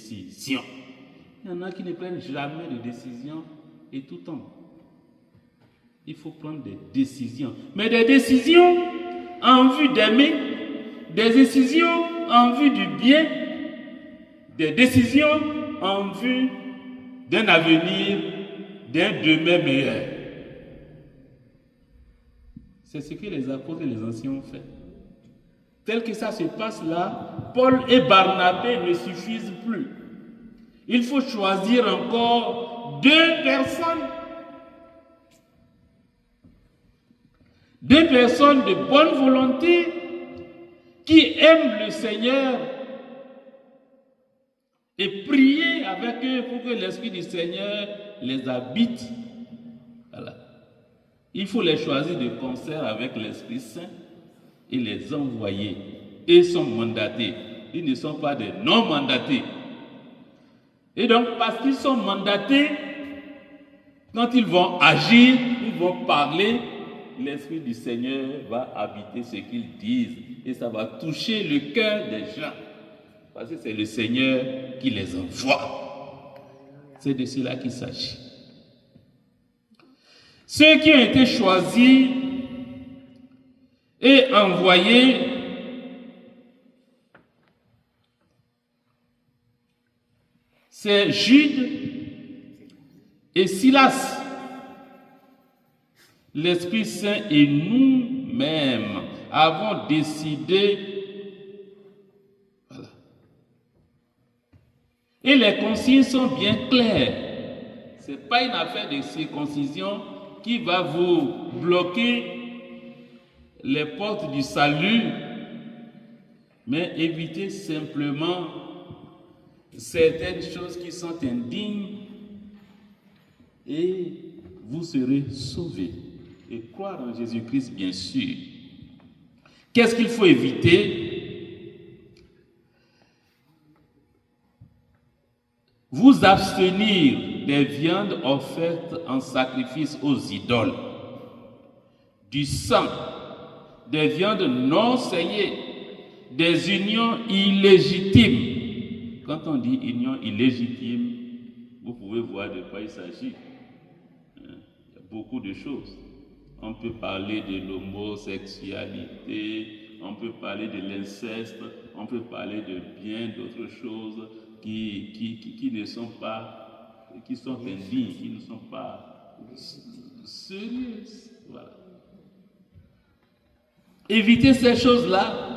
décisions. Il y en a qui ne prennent jamais de décisions et tout le temps. Il faut prendre des décisions. Mais des décisions en vue d'aimer, des décisions en vue du bien, des décisions en vue d'un avenir, d'un demain meilleur. C'est ce que les apôtres et les anciens ont fait. Tel que ça se passe là, Paul et Barnabé ne suffisent plus. Il faut choisir encore deux personnes de bonne volonté qui aiment le Seigneur et prier avec eux pour que l'Esprit du Seigneur les habite. Voilà. Il faut les choisir de concert avec l'Esprit Saint et les envoyer. Ils sont mandatés. Ils ne sont pas des non-mandatés. Et donc, parce qu'ils sont mandatés, quand ils vont agir, ils vont parler, l'Esprit du Seigneur va habiter ce qu'ils disent et ça va toucher le cœur des gens. Parce que c'est le Seigneur qui les envoie. C'est de cela qu'il s'agit. Ceux qui ont été choisis et envoyés c'est Jude et Silas. L'Esprit Saint et nous-mêmes avons décidé. Voilà. Et les consignes sont bien claires. Ce n'est pas une affaire de circoncision qui va vous bloquer les portes du salut, mais évitez simplement certaines choses qui sont indignes et vous serez sauvés. Et croire en Jésus-Christ, bien sûr. Qu'est-ce qu'il faut éviter? Vous abstenir des viandes offertes en sacrifice aux idoles, du sang, des viandes non saignées, des unions illégitimes. Quand on dit union illégitime, vous pouvez voir de quoi il s'agit. Il y a beaucoup de choses. On peut parler de l'homosexualité, on peut parler de l'inceste, on peut parler de bien d'autres choses qui ne sont pas, qui sont indignes, qui ne sont pas sérieuses. Voilà. Évitez ces choses-là.